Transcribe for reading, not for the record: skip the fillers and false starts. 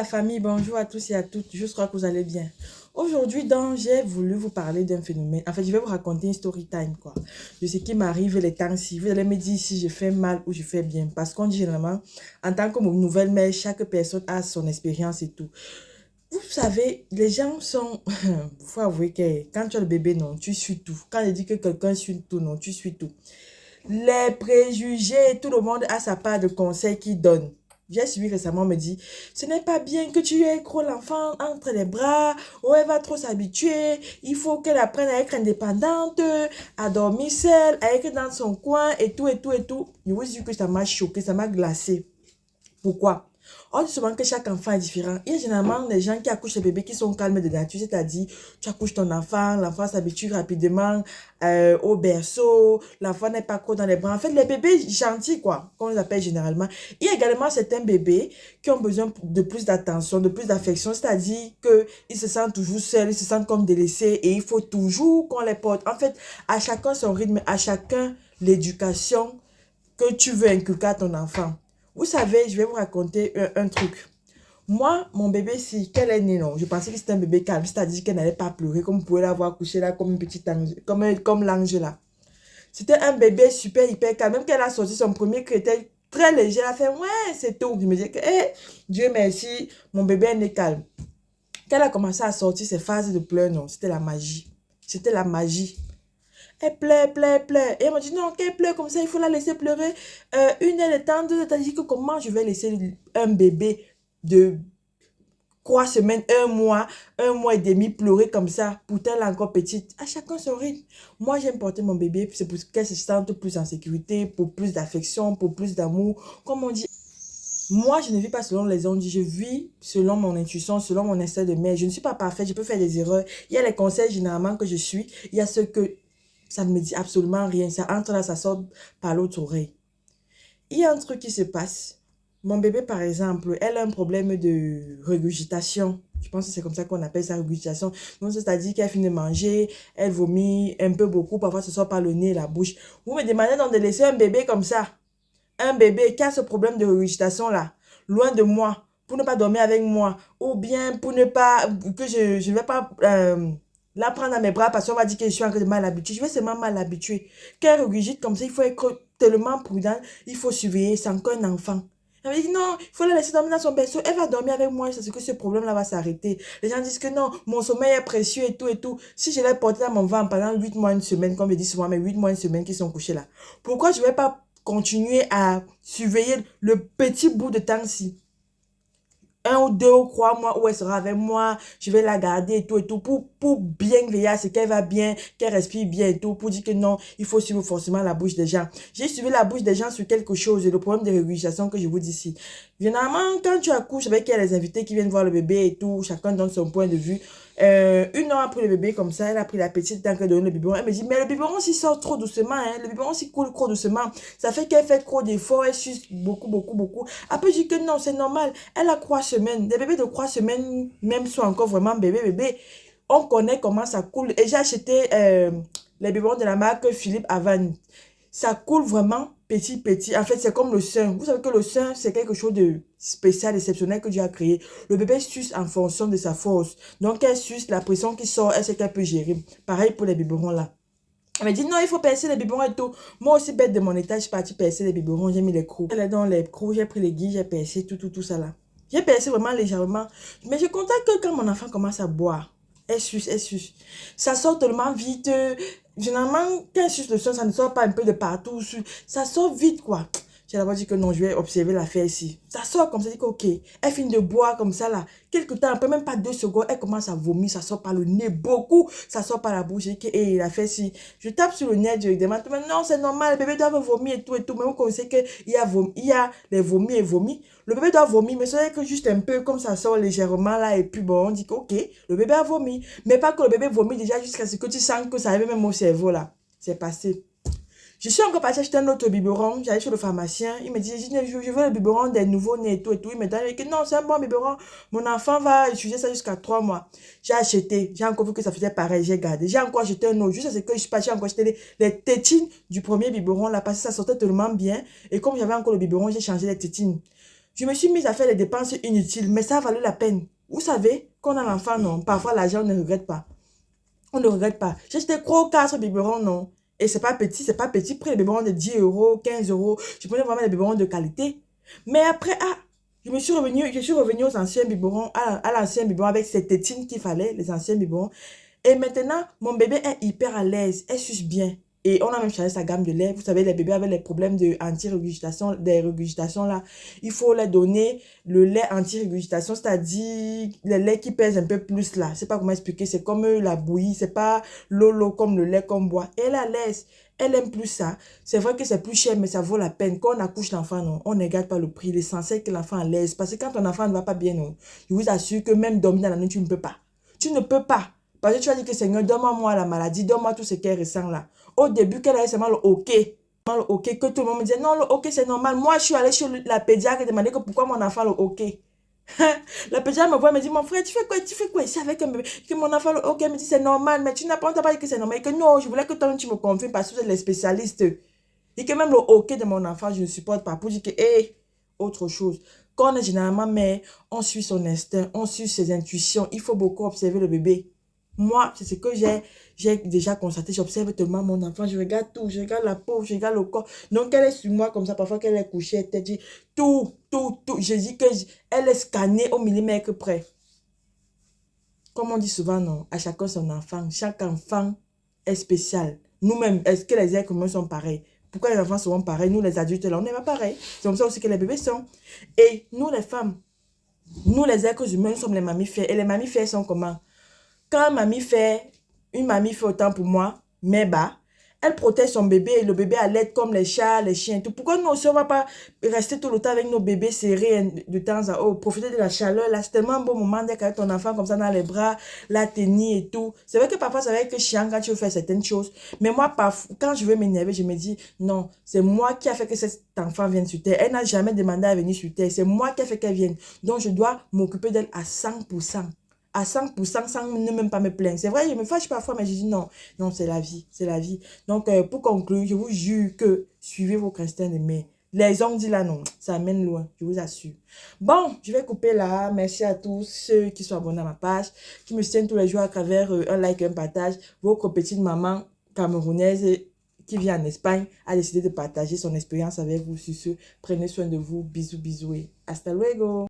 la famille, bonjour à tous et à toutes, j'espère que vous allez bien. Aujourd'hui, donc, j'ai voulu vous parler d'un phénomène. En fait, je vais vous raconter une story time, quoi. De ce qui m'arrive les temps-ci. Vous allez me dire si je fais mal ou je fais bien. Parce qu'on dit généralement, en tant que nouvelle mère, chaque personne a son expérience et tout. Vous savez, les gens sont... Il faut avouer que quand tu as le bébé, non, tu suis tout. Quand je dis que quelqu'un suit tout, non, tu suis tout. Les préjugés, tout le monde a sa part de conseils qu'il donne. J'ai suivi récemment, on me dit, ce n'est pas bien que tu aies trop l'enfant entre les bras, ou elle va trop s'habituer, il faut qu'elle apprenne à être indépendante, à dormir seule, à être dans son coin, et tout, et tout, et tout. Je vous dis que ça m'a choqué, ça m'a glacé. Pourquoi? On dit souvent que chaque enfant est différent. Il y a généralement des gens qui accouchent les bébés qui sont calmes de nature, c'est-à-dire tu accouches ton enfant, l'enfant s'habitue rapidement au berceau, l'enfant n'est pas trop dans les bras. En fait, les bébés gentils, quoi, qu'on les appelle généralement. Il y a également certains bébés qui ont besoin de plus d'attention, de plus d'affection, c'est-à-dire qu'ils se sentent toujours seuls, ils se sentent comme délaissés et il faut toujours qu'on les porte. En fait, à chacun son rythme, à chacun l'éducation que tu veux inculquer à ton enfant. Vous savez, je vais vous raconter un truc. Moi, mon bébé, si qu'elle est née, non, je pensais que c'était un bébé calme, c'est-à-dire qu'elle n'allait pas pleurer, comme vous pouvez la voir coucher là, comme une petite ange, comme l'ange là. C'était un bébé super, hyper calme. Même qu'elle a sorti son premier cri, était très léger, elle a fait, ouais, c'est tout. Je me disais que, Dieu merci, mon bébé est né calme. Quand elle a commencé à sortir ses phases de pleurs, non, c'était la magie. C'était la magie. Elle pleure, pleure, pleure. Et elle m'a dit, non, qu'elle pleure comme ça, il faut la laisser pleurer. Une heure de temps, deux heures de temps. J'ai dit que comment je vais laisser un bébé de 3 semaines, un mois et demi pleurer comme ça. Pourtant, elle est encore petite. À chacun son rythme. Moi, j'aime porter mon bébé. C'est pour qu'elle se sente plus en sécurité, pour plus d'affection, pour plus d'amour. Comme on dit. Moi, je ne vis pas selon les ondes, je vis selon mon intuition, selon mon instinct de mère. Je ne suis pas parfaite, je peux faire des erreurs. Il y a les conseils généralement que je suis, il y a ceux que ça ne me dit absolument rien. Ça entre là, ça sort par l'autre oreille. Il y a un truc qui se passe. Mon bébé, par exemple, elle a un problème de régurgitation. Je pense que c'est comme ça qu'on appelle ça, régurgitation. Donc, c'est-à-dire qu'elle finit de manger, elle vomit un peu beaucoup, parfois ce sort par le nez et la bouche. Vous me demandez donc de laisser un bébé comme ça, un bébé qui a ce problème de régurgitation-là, loin de moi, pour ne pas dormir avec moi, ou bien pour ne pas, que je ne vais pas la prendre à mes bras parce qu'on va dire que je suis en train de mal habituée. Je vais seulement mal habituer. Qu'elle régurgite comme ça, il faut être tellement prudent, il faut surveiller, c'est encore un enfant. Elle me dit non, il faut la laisser dormir dans son berceau, elle va dormir avec moi, c'est ce que ce problème-là va s'arrêter. Les gens disent que non, mon sommeil est précieux et tout et tout. Si je l'ai porté dans mon ventre pendant 8 mois, une semaine, comme je dis souvent, mais 8 mois, une semaine qui sont couchés là, pourquoi je ne vais pas continuer à surveiller le petit bout de temps-ci? 1 ou 2 ou 3 mois où elle sera avec moi, je vais la garder et tout, pour bien veiller à ce qu'elle va bien, qu'elle respire bien et tout, pour dire que non, il faut suivre forcément la bouche des gens. J'ai suivi la bouche des gens sur quelque chose, le problème de régurgitation que je vous dis ici. Généralement, quand tu accouches avec les invités qui viennent voir le bébé et tout, chacun donne son point de vue. Une heure après le bébé, comme ça, elle a pris la petite tant qu'elle donne le biberon. Elle me dit, mais le biberon s'il sort trop doucement, hein, le biberon s'il coule trop doucement. Ça fait qu'elle fait trop d'efforts, elle suce beaucoup, beaucoup, beaucoup. Après, je dis que non, c'est normal. Elle a 3 semaines. Des bébés de 3 semaines, même sont encore vraiment bébé. On connaît comment ça coule. Et j'ai acheté les biberons de la marque Philippe Avan. Ça coule vraiment petit, petit. En fait, c'est comme le sein. Vous savez que le sein, c'est quelque chose de spécial, exceptionnel que Dieu a créé. Le bébé suce en fonction de sa force. Donc, elle suce la pression qui sort, elle sait qu'elle peut gérer. Pareil pour les biberons là. Elle m'a dit non, il faut percer les biberons et tout. Moi aussi, bête de mon état, je suis partie percer les biberons. J'ai mis les crocs. Elle est dans les crocs, j'ai pris les guilles, j'ai percé tout ça là. J'ai percé vraiment légèrement. Mais je constate que quand mon enfant commence à boire, elle suce, elle suce. Ça sort tellement vite. Généralement, quand elle suce le sang, ça ne sort pas un peu de partout. Ça sort vite, quoi. J'ai d'abord dit que non, je vais observer l'affaire ici. Ça sort comme ça, dit que ok. Elle finit de boire comme ça, là. Quelque temps, après même pas 2 secondes, elle commence à vomir. Ça sort par le nez, beaucoup. Ça sort par la bouche. J'ai dit que, hé, l'affaire ici. Je tape sur le nez directement. Mais non, c'est normal, le bébé doit vomir et tout et tout. Mais vous connaissez qu'il y a, il y a les vomis et vomis. Le bébé doit vomir, mais c'est que juste un peu, comme ça sort légèrement là. Et puis bon, on dit que, ok, le bébé a vomi. Mais pas que le bébé vomit déjà jusqu'à ce que tu sens que ça arrive même au cerveau là. C'est passé. Je suis encore partie acheter un autre biberon. J'allais chez le pharmacien. Il me dit, je veux le biberon des nouveaux-nés et tout et tout. Il me dit que non, c'est un bon biberon. Mon enfant va utiliser ça jusqu'à 3 mois. J'ai acheté. J'ai encore vu que ça faisait pareil. J'ai gardé. J'ai encore acheté un autre. Juste à ce que je suis partie, j'ai encore acheté les tétines du premier biberon là parce que ça sortait tellement bien. Et comme j'avais encore le biberon, j'ai changé les tétines. Je me suis mise à faire les dépenses inutiles, mais ça a valu la peine. Vous savez, quand on a l'enfant, non, parfois l'argent, on ne regrette pas. On ne regrette pas. J'ai acheté 3 ou 4 biberons, non. Et c'est pas petit, c'est pas petit. Près les biberons de 10 euros, 15 euros. Je prenais vraiment des biberons de qualité. Mais après, je suis revenue aux anciens biberons, à l'ancien biberon avec ces tétines qu'il fallait, les anciens biberons. Et maintenant, mon bébé est hyper à l'aise, elle suce bien. Et on a même changé sa gamme de lait. Vous savez, les bébés avec les problèmes de anti-régurgitation, des régurgitations là, il faut leur donner le lait anti-régurgitation, c'est-à-dire le lait qui pèse un peu plus là. Je sais pas comment expliquer, c'est comme la bouillie, c'est pas l'eau comme le lait qu'on boit. Elle est à l'aise, elle aime plus ça. C'est vrai que c'est plus cher, mais ça vaut la peine. Quand on accouche l'enfant, non, on ne regarde pas le prix. L'essentiel est que l'enfant est à l'aise. Parce que quand ton enfant ne va pas bien, non, je vous assure que même dormir dans la nuit, tu ne peux pas. Tu ne peux pas. Parce que tu as dit que Seigneur, donne-moi la maladie, donne-moi tout ce qu'elle ressent là. Au début, qu'elle avait seulement le OK. Le OK, que tout le monde me disait, non, le OK, c'est normal. Moi, je suis allée chez la pédiatre et demandé que pourquoi mon enfant le OK. La pédiatre me voit et me dit, mon frère, tu fais quoi ici avec un bébé? Que mon enfant le OK me dit, c'est normal, mais tu n'as pas dit que c'est normal. Et que non, je voulais que toi, tu me confirmes parce que vous êtes les spécialistes. Et que même le OK de mon enfant, je ne supporte pas. Pour dire que, hé, autre chose. Quand on est généralement mère, on suit son instinct, on suit ses intuitions. Il faut beaucoup observer le bébé. Moi, c'est ce que j'ai déjà constaté. J'observe tellement mon enfant. Je regarde tout. Je regarde la peau, je regarde le corps. Donc, elle est sur moi comme ça. Parfois, qu'elle est couchée, elle dit tout. Je dis elle est scannée au millimètre près. Comme on dit souvent, non, à chacun son enfant. Chaque enfant est spécial. Nous-mêmes, est-ce que les êtres humains sont pareils? Pourquoi les enfants seront pareils? Nous, les adultes, là, on n'est pas pareils. C'est comme ça aussi que les bébés sont. Et nous, les femmes, nous, les êtres humains, nous sommes les mammifères. Et les mammifères sont comment? Quand une mamie fait autant pour moi, mais bah, elle protège son bébé et le bébé à l'aide comme les chats, les chiens et tout. Pourquoi nous aussi, on ne va pas rester tout le temps avec nos bébés serrés de temps à autre, profiter de la chaleur, là, c'est tellement un beau moment d'être avec ton enfant comme ça dans les bras, la tenir et tout. C'est vrai que parfois, ça va être chiant quand tu veux faire certaines choses. Mais moi, parfois, quand je veux m'énerver, je me dis, non, c'est moi qui a fait que cet enfant vienne sur terre. Elle n'a jamais demandé à venir sur terre. C'est moi qui a fait qu'elle vienne. Donc, je dois m'occuper d'elle à 100%. À 100% sans ne même pas me plaindre. C'est vrai, je me fâche parfois, mais je dis non, non, c'est la vie, c'est la vie. Donc, pour conclure, je vous jure que suivez vos instincts de mère. Les hommes disent là, non, ça mène loin, je vous assure. Bon, je vais couper là. Merci à tous ceux qui sont abonnés à ma page, qui me soutiennent tous les jours à travers un like, un partage. Votre petite maman camerounaise qui vit en Espagne a décidé de partager son expérience avec vous sur ce. Prenez soin de vous. Bisous, bisous et hasta luego.